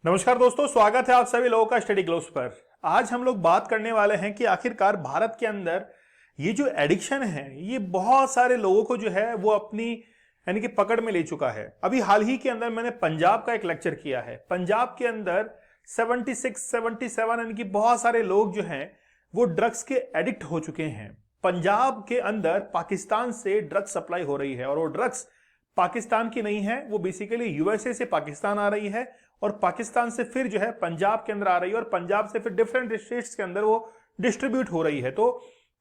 नमस्कार दोस्तों, स्वागत है आप सभी लोगों का स्टडी ग्लोब्स पर। आज हम लोग बात करने वाले हैं कि आखिरकार भारत के अंदर ये जो एडिक्शन है ये बहुत सारे लोगों को जो है वो अपनी यानी कि पकड़ में ले चुका है। अभी हाल ही के अंदर मैंने पंजाब का एक लेक्चर किया है। पंजाब के अंदर 76 77 यानी कि बहुत सारे लोग जो हैं वो ड्रग्स के एडिक्ट हो चुके हैं। पंजाब के अंदर पाकिस्तान से ड्रग्स सप्लाई हो रही है और वो ड्रग्स पाकिस्तान की नहीं है, वो बेसिकली यूएसए से पाकिस्तान आ रही है और पाकिस्तान से फिर जो है पंजाब के अंदर आ रही है और पंजाब से फिर डिफरेंट स्टेट्स के अंदर वो डिस्ट्रीब्यूट हो रही है। तो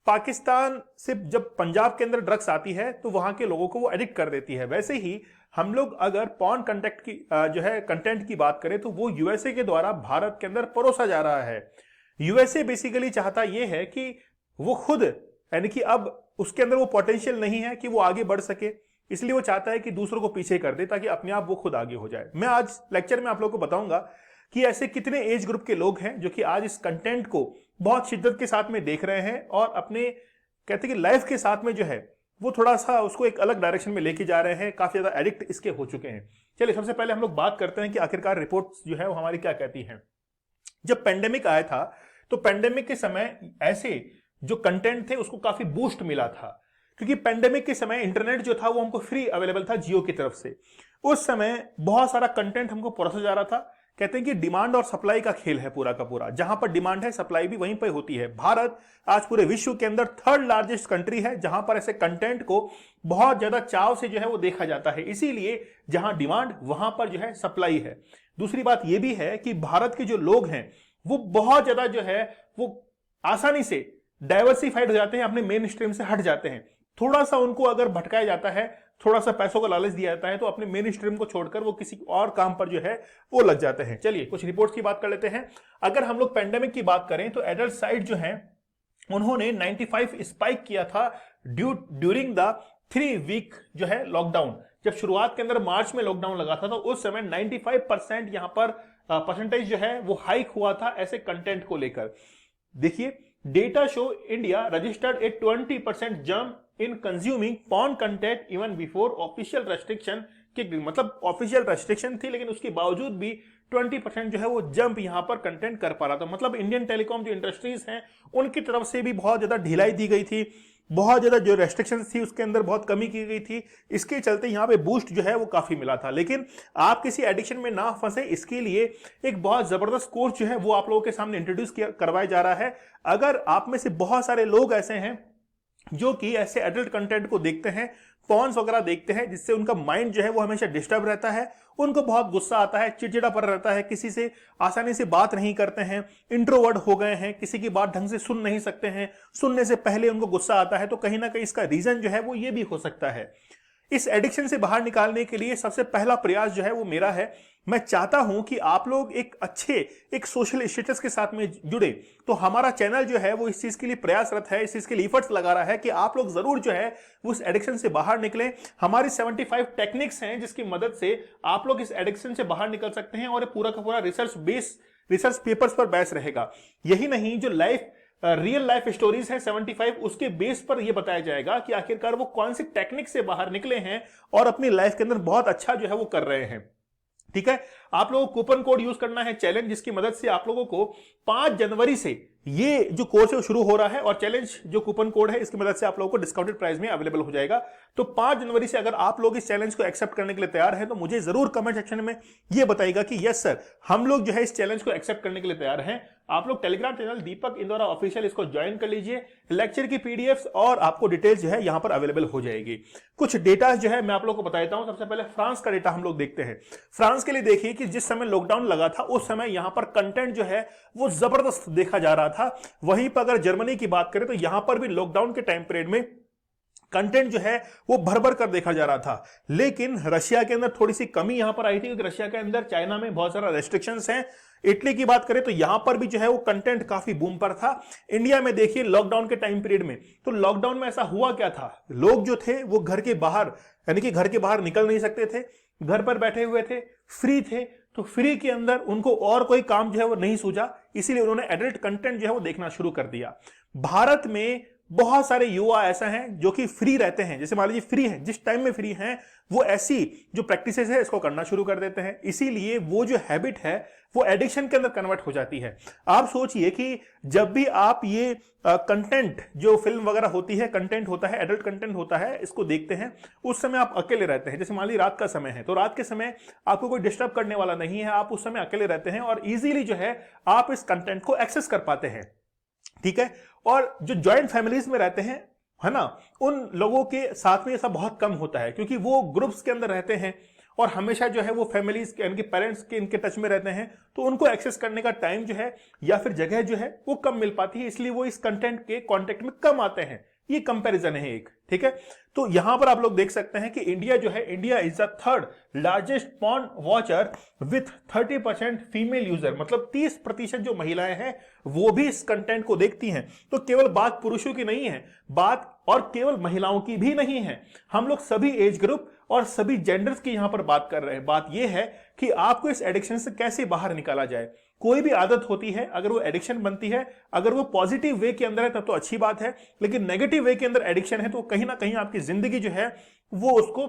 पाकिस्तान से जब पंजाब के अंदर ड्रग्स आती है तो वहां के लोगों को वो एडिक्ट कर देती है। वैसे ही हम लोग अगर पॉर्न कंटेंट की जो है कंटेंट की बात करें तो वो यूएसए के द्वारा भारत के अंदर परोसा जा रहा है। यूएसए बेसिकली चाहता ये है कि वो खुद यानी कि अब उसके अंदर वो पोटेंशियल नहीं है कि वो आगे बढ़ सके, इसलिए वो चाहता है कि दूसरों को पीछे कर दे ताकि अपने आप वो खुद आगे हो जाए। मैं आज लेक्चर में आप लोगों को बताऊंगा कि ऐसे कितने एज ग्रुप के लोग हैं जो कि आज इस कंटेंट को बहुत शिद्दत के साथ में देख रहे हैं और अपने कहते हैं कि लाइफ के साथ में जो है वो थोड़ा सा उसको एक अलग डायरेक्शन में लेके जा रहे हैं, काफी ज्यादा एडिक्ट इसके हो चुके हैं। चलिए सबसे पहले हम लोग बात करते हैं कि आखिरकार रिपोर्ट्स जो है वो हमारी क्या कहती हैं। जब पेंडेमिक आया था तो पेंडेमिक के समय ऐसे जो कंटेंट थे उसको काफी बूस्ट मिला था, क्योंकि पेंडेमिक के समय इंटरनेट जो था वो हमको फ्री अवेलेबल था जियो की तरफ से। उस समय बहुत सारा कंटेंट हमको परोसा जा रहा था। कहते हैं कि डिमांड और सप्लाई का खेल है पूरा का पूरा, जहां पर डिमांड है सप्लाई भी वहीं पर होती है। भारत आज पूरे विश्व के अंदर थर्ड लार्जेस्ट कंट्री है जहां पर ऐसे कंटेंट को बहुत ज्यादा चाव से जो है वो देखा जाता है, इसीलिए जहां डिमांड वहां पर जो है सप्लाई है। दूसरी बात यह भी है कि भारत के जो लोग हैं वो बहुत ज्यादा जो है वो आसानी से डाइवर्सिफाइड हो जाते हैं, अपने मेन स्ट्रीम से हट जाते हैं। थोड़ा सा उनको अगर भटकाया जाता है, थोड़ा सा पैसों का लालच दिया जाता है तो अपने मेन स्ट्रीम को छोड़कर वो किसी और काम पर जो है वो लग जाते हैं। चलिए कुछ रिपोर्ट्स की बात कर लेते हैं। अगर हम लोग पेंडेमिक की बात करें तो एडल्ट साइड जो है उन्होंने 95 स्पाइक किया था ड्यूरिंग द 3 वीक जो है लॉकडाउन। जब शुरुआत के अंदर मार्च में लॉकडाउन लगा था तो उस समय 95% यहां पर परसेंटेज जो है वो हाइक हुआ था ऐसे कंटेंट को लेकर। देखिए data show India registered A 20% jump in consuming porn content even before official restriction के, मतलब ऑफिशियल रेस्ट्रिक्शन थी लेकिन उसके बावजूद भी 20% जो है वो जंप यहां पर कंटेंट कर पा रहा था। मतलब इंडियन टेलीकॉम जो इंडस्ट्रीज हैं उनकी तरफ से भी बहुत ज्यादा ढिलाई दी गई थी, बहुत ज्यादा जो रेस्ट्रिक्शंस थी उसके अंदर बहुत कमी की गई थी। इसके चलते यहां पे बूस्ट जो है वो काफी मिला था। लेकिन आप किसी एडिक्शन में ना फंसे इसके लिए एक बहुत जबरदस्त कोर्स जो है वो आप लोगों के सामने इंट्रोड्यूस करवाया जा रहा है। अगर आप में से बहुत सारे लोग ऐसे हैं जो कि ऐसे एडल्ट कंटेंट को देखते हैं, पॉर्न्स वगैरह देखते हैं, जिससे उनका माइंड जो है वो हमेशा डिस्टर्ब रहता है, उनको बहुत गुस्सा आता है, चिड़चिड़ापन रहता है, किसी से आसानी से बात नहीं करते हैं, इंट्रोवर्ट हो गए हैं, किसी की बात ढंग से सुन नहीं सकते हैं, सुनने से पहले उनको गुस्सा आता है, तो कहीं ना कहीं इसका रीजन जो है वो ये भी हो सकता है। इस एडिक्शन से बाहर निकालने के लिए सबसे पहला प्रयास जो है वो मेरा है। मैं चाहता हूं कि आप लोग एक सोशल स्टेटस के साथ में जुड़े, तो हमारा चैनल जो है वो इस चीज के लिए प्रयासरत है, इस चीज के लिए एफर्ट्स लगा रहा है कि आप लोग जरूर जो है वो इस एडिक्शन से बाहर निकलें। हमारी 75 टेक्निक्स हैं जिसकी मदद से आप लोग इस एडिक्शन से बाहर निकल सकते हैं और ये पूरा का पूरा रिसर्च पेपर्स पर बेस रहेगा। यही नहीं, जो रियल लाइफ स्टोरीज है 75 उसके बेस पर यह बताया जाएगा कि आखिरकार वो कौन सी टेक्निक से बाहर निकले हैं और अपनी लाइफ के अंदर बहुत अच्छा जो है वो कर रहे हैं। ठीक है, आप लोगों को कूपन कोड यूज करना है चैलेंज, जिसकी मदद से आप लोगों को 5 जनवरी से ये जो कोर्स है वो शुरू हो रहा है और चैलेंज जो कूपन कोड है इसकी मदद से आप लोगों को डिस्काउंटेड प्राइस में अवेलेबल हो जाएगा। तो 5 जनवरी से अगर आप लोग इस चैलेंज को एक्सेप्ट करने के लिए तैयार हैं तो मुझे जरूर कमेंट सेक्शन में ये बताइएगा कि यस सर, हम लोग जो है इस चैलेंज को एक्सेप्ट करने के लिए तैयार हैं। आप लोग टेलीग्राम चैनल दीपक इंदौरा ऑफिशियल इसको ज्वाइन कर लीजिए, लेक्चर की पीडीएफ्स और आपको डिटेल्स जो है यहां पर अवेलेबल हो जाएगी। कुछ डेटा जो है मैं आप लोग को बता देता हूं। सबसे पहले फ्रांस का डेटा हम लोग देखते हैं। फ्रांस के लिए देखिए कि जिस समय लॉकडाउन लगा था उस समय यहां पर कंटेंट जो है वो जबरदस्त देखा जा रहा था। वहीं पर अगर जर्मनी की बात करें तो यहां पर भी लॉकडाउन के टाइम पीरियड में कंटेंट जो है वो भर भर कर देखा जा रहा था। लेकिन रशिया के अंदर थोड़ी सी कमी यहां पर आई थी क्योंकि रशिया के अंदर चाइना में बहुत सारा रेस्ट्रिक्शंस हैं। इटली की बात करें तो यहां पर भी जो है वो कंटेंट काफी बूम पर था। इंडिया में देखिए लॉकडाउन के टाइम पीरियड में, तो लॉकडाउन में ऐसा हुआ क्या था, लोग जो थे वो घर के बाहर यानी कि घर के बाहर निकल नहीं सकते थे, घर पर बैठे हुए थे, फ्री थे। तो फ्री के अंदर उनको और कोई काम जो है वो नहीं सूझा, इसीलिए उन्होंने एडल्ट कंटेंट जो है वो देखना शुरू कर दिया। भारत में बहुत सारे युवा ऐसा हैं जो कि फ्री रहते हैं, जैसे मान लीजिए फ्री हैं, जिस टाइम में फ्री हैं वो ऐसी जो प्रैक्टिसेस है इसको करना शुरू कर देते हैं। इसीलिए वो जो हैबिट है वो एडिक्शन के अंदर कन्वर्ट हो जाती है। आप सोचिए कि जब भी आप ये कंटेंट जो फिल्म वगैरह होती है, कंटेंट होता है, एडल्ट कंटेंट होता है, इसको देखते हैं, उस समय आप अकेले रहते हैं। जैसे मान ली रात का समय है, तो रात के समय आपको कोई डिस्टर्ब करने वाला नहीं है, आप उस समय अकेले रहते हैं और इजीली जो है आप इस कंटेंट को एक्सेस कर पाते हैं, ठीक है। और जो जॉइंट फैमिलीज में रहते हैं, है ना, उन लोगों के साथ में ऐसा बहुत कम होता है, क्योंकि वो ग्रुप्स के अंदर रहते हैं और हमेशा जो है वो फैमिलीज के, इनके पेरेंट्स के, इनके टच में रहते हैं, तो उनको एक्सेस करने का टाइम जो है या फिर जगह जो है वो कम मिल पाती है, इसलिए वो इस कंटेंट के कांटेक्ट में कम आते हैं। ये कंपैरिजन है एक, ठीक है। तो यहां पर आप लोग देख सकते हैं कि इंडिया जो है, India is the third largest porn watcher with 30% female user, मतलब 30% जो महिलाएं हैं वो भी इस कंटेंट को देखती हैं। तो केवल बात पुरुषों की नहीं है, बात और केवल महिलाओं की भी नहीं है, हम लोग सभी एज ग्रुप और सभी जेंडर्स की यहां पर बात कर रहे हैं। बात यह है कि आपको इस एडिक्शन से कैसे बाहर निकाला जाए। कोई भी आदत होती है, अगर वो एडिक्शन बनती है, अगर वो पॉजिटिव वे के अंदर है तब तो अच्छी बात है, लेकिन नेगेटिव वे के अंदर एडिक्शन है तो कहीं ना कहीं आपकी जिंदगी जो है वो उसको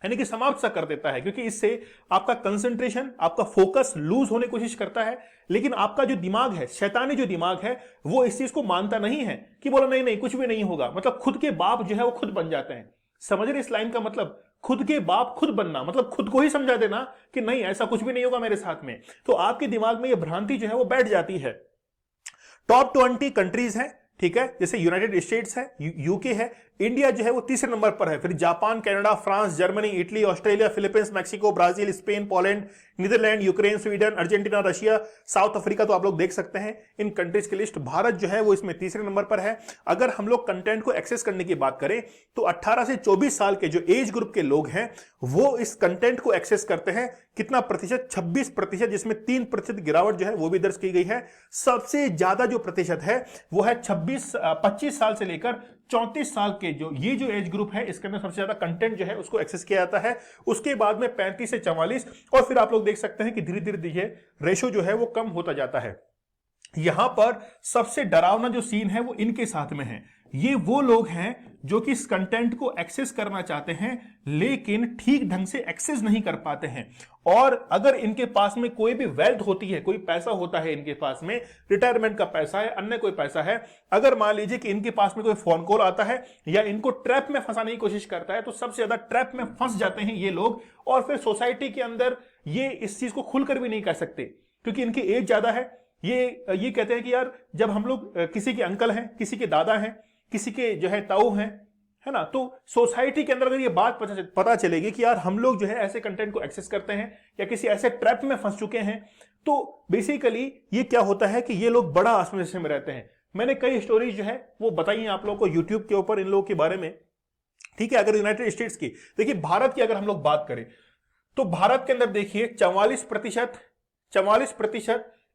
यानी कि समाप्त सा कर देता है, क्योंकि इससे आपका कंसंट्रेशन, आपका फोकस लूज होने की कोशिश करता है। लेकिन आपका जो दिमाग है, शैतानी जो दिमाग है, वो इस चीज को मानता नहीं है कि बोलो नहीं नहीं कुछ भी नहीं होगा, मतलब खुद के बाप जो है वो खुद बन जाते हैं। समझ रहे इस लाइन का मतलब? खुद के बाप खुद बनना मतलब खुद को ही समझा देना कि नहीं ऐसा कुछ भी नहीं होगा मेरे साथ में। तो आपके दिमाग में ये भ्रांति जो है वो बैठ जाती है। टॉप 20 कंट्रीज हैं, ठीक है, जैसे यूनाइटेड स्टेट्स है, यूके है, इंडिया जो है वो तीसरे नंबर पर है, फिर Japan, Canada, France, Germany, Italy, Australia, Philippines, Mexico, Brazil, Spain, Poland, Netherlands, Ukraine, Sweden, Argentina, Russia, South Africa. तो आप लोग देख सकते हैं इन कंट्रीज की लिस्ट। भारत जो है वो इसमें तीसरे नंबर पर है। अगर हम लोग कंटेंट को एक्सेस करने की बात करें तो 18 से 24 साल के जो एज ग्रुप के लोग हैं वो इस कंटेंट को एक्सेस करते हैं। कितना प्रतिशत? 26%, जिसमें 3% गिरावट जो है वो भी दर्ज की गई है। सबसे ज्यादा जो प्रतिशत है वो है 25 साल से लेकर 34 साल के जो ये जो एज ग्रुप है, इसके अंदर सबसे ज्यादा कंटेंट जो है उसको एक्सेस किया जाता है। उसके बाद में 35 से 44, और फिर आप लोग देख सकते हैं कि धीरे धीरे रेशो जो है वो कम होता जाता है। यहां पर सबसे डरावना जो सीन है वो इनके साथ में है। ये वो लोग हैं जो कि इस कंटेंट को एक्सेस करना चाहते हैं लेकिन ठीक ढंग से एक्सेस नहीं कर पाते हैं। और अगर इनके पास में कोई भी वेल्थ होती है, कोई पैसा होता है इनके पास में, रिटायरमेंट का पैसा है, अन्य कोई पैसा है, अगर मान लीजिए कि इनके पास में कोई फोन कॉल आता है या इनको ट्रैप में फंसाने की कोशिश करता है, तो सबसे ज्यादा ट्रैप में फंस जाते हैं ये लोग। और फिर सोसाइटी के अंदर ये इस चीज को खुलकर भी नहीं कर सकते क्योंकि इनकी एज ज्यादा है। ये कहते हैं कि यार जब हम लोग किसी के अंकल हैं, किसी के दादा हैं, किसी के जो है ताऊ हैं, है ना, तो सोसाइटी के अंदर अगर ये बात पता चलेगी कि यार हम लोग जो है ऐसे कंटेंट को एक्सेस करते हैं या किसी ऐसे ट्रैप में फंस चुके हैं, तो बेसिकली ये क्या होता है कि ये लोग बड़ा असमंजस में रहते हैं। मैंने कई स्टोरीज जो है वो बताई हैं आप लोगों को यूट्यूब के ऊपर इन लोगों के बारे में, ठीक है। अगर यूनाइटेड स्टेट्स की देखिए, भारत की अगर हम लोग बात करें तो भारत के अंदर देखिए 44%,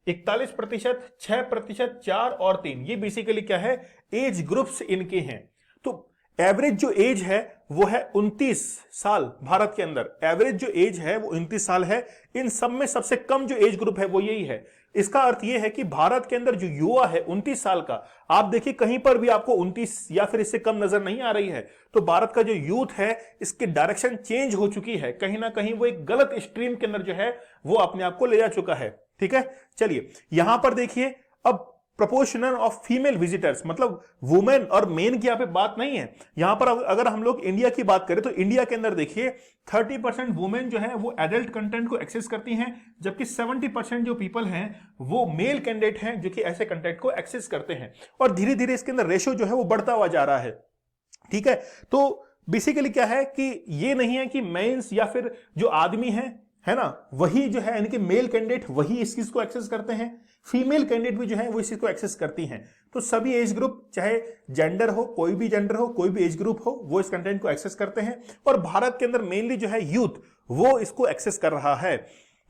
41%, 6%, 4 और 3, ये बेसिकली क्या है, एज ग्रुप्स इनके हैं। तो एवरेज जो एज है वो है 29 साल। भारत के अंदर एवरेज जो एज है वो 29 साल है। इन सब में सबसे कम जो एज ग्रुप है वो यही है। इसका अर्थ यह है कि भारत के अंदर जो युवा है 29 साल का, आप देखिए कहीं पर भी आपको 29 या फिर इससे कम नजर नहीं आ रही है। तो भारत का जो यूथ है इसकी डायरेक्शन चेंज हो चुकी है, कहीं ना कहीं वो एक गलत स्ट्रीम के अंदर जो है वो अपने आप को ले जा चुका है, ठीक है। चलिए यहां पर देखिए, अब प्रोपोर्शनल ऑफ फीमेल विजिटर्स, मतलब वुमेन और मेन की यहां पे बात नहीं है। यहां पर अगर हम लोग इंडिया की बात करें तो इंडिया के अंदर देखिए 30% वुमेन जो है वो एडल्ट कंटेंट को एक्सेस करती हैं, जबकि 70% जो पीपल हैं वो मेल कैंडिडेट हैं जो कि ऐसे कंटेंट को एक्सेस करते हैं। और धीरे धीरे इसके अंदर रेशो जो है वो बढ़ता हुआ जा रहा है, ठीक है। तो बेसिकली क्या है कि ये नहीं है कि मेंस या फिर जो आदमी है ना, वही जो है इनके मेल कैंडिडेट वही इस चीज को एक्सेस करते हैं, फीमेल कैंडिडेट भी जो है वो इस चीज को एक्सेस करती हैं। तो सभी एज ग्रुप, चाहे जेंडर हो, कोई भी जेंडर हो, कोई भी एज ग्रुप हो, वो इस कंटेंट को एक्सेस करते हैं। और भारत के अंदर मेनली जो है यूथ वो इसको एक्सेस कर रहा है।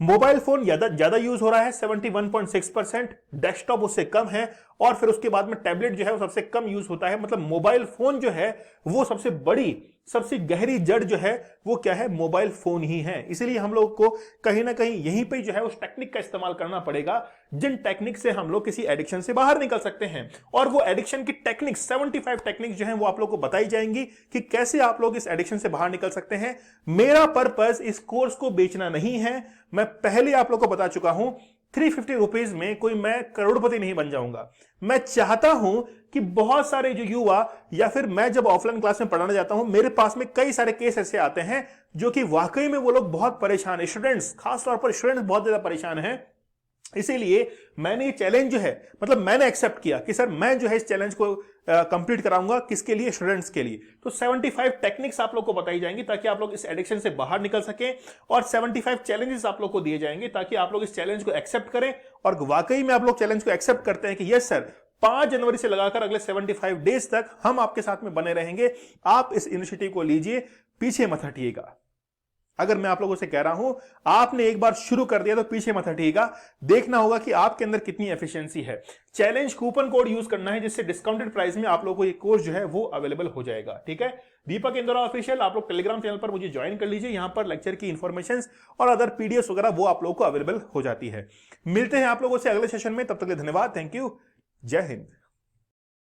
मोबाइल फोन ज्यादा यूज हो रहा है 71.6%, डेस्कटॉप उससे कम है, और फिर उसके बाद में टैबलेट जो है वो सबसे कम यूज होता है। मतलब मोबाइल फोन जो है वो सबसे बड़ी, सबसे गहरी जड़ जो है वो क्या है, मोबाइल फोन ही है। इसलिए हम लोग को कहीं ना कहीं यहीं पे जो है उस टेक्निक का इस्तेमाल करना पड़ेगा जिन टेक्निक से हम लोग किसी एडिक्शन से बाहर निकल सकते हैं। और वो एडिक्शन की टेक्निक 75 टेक्निक जो है वो आप लोग को बताई जाएंगी कि कैसे आप लोग इस एडिक्शन से बाहर निकल सकते हैं। मेरा पर्पस इस कोर्स को बेचना नहीं है, मैं पहले आप लोग को बता चुका हूं 350 रुपीज में कोई मैं करोड़पति नहीं बन जाऊंगा। मैं चाहता हूं कि बहुत सारे जो युवा या फिर मैं जब ऑफलाइन क्लास में पढ़ाने जाता हूं, मेरे पास में कई सारे केस ऐसे आते हैं जो कि वाकई में वो लोग बहुत परेशान है, स्टूडेंट्स, खासतौर पर स्टूडेंट्स बहुत ज्यादा परेशान हैं। इसीलिए मैंने ये चैलेंज जो है, मतलब मैंने एक्सेप्ट किया कि सर मैं जो है इस चैलेंज को कंप्लीट कराऊंगा। किसके लिए? स्टूडेंट्स के लिए। तो 75 टेक्निक्स आप लोग को बताई जाएंगी ताकि आप लोग इस एडिक्शन से बाहर निकल सकें, और 75 चैलेंजेस आप लोग को दिए जाएंगे ताकि आप लोग इस चैलेंज को एक्सेप्ट करें। और वाकई में आप लोग चैलेंज को एक्सेप्ट करते हैं कि यस सर, 5 जनवरी से लगाकर अगले 75 डेज तक हम आपके साथ में बने रहेंगे, आप इस इनिशिएटिव को लीजिए, पीछे मत हटिएगा। अगर मैं आप लोगों से कह रहा हूं, आपने एक बार शुरू कर दिया तो पीछे मत हटिएगा, देखना होगा कि आपके अंदर कितनी एफिशिएंसी है। चैलेंज कूपन कोड यूज करना है, जिससे डिस्काउंटेड प्राइस में आप लोगों को ये कोर्स जो है वो अवेलेबल हो जाएगा। ठीक है, दीपक इंदौरा ऑफिशियल, आप लोग टेलीग्राम चैनल पर मुझे ज्वाइन कर लीजिए। यहां पर लेक्चर की इंफॉर्मेशन और अदर पीडीएफ वगैरह वो आप लोगों को अवेलेबल हो जाती है। मिलते हैं आप लोगों से अगले सेशन में, तब तक के लिए धन्यवाद, थैंक यू, जय हिंद।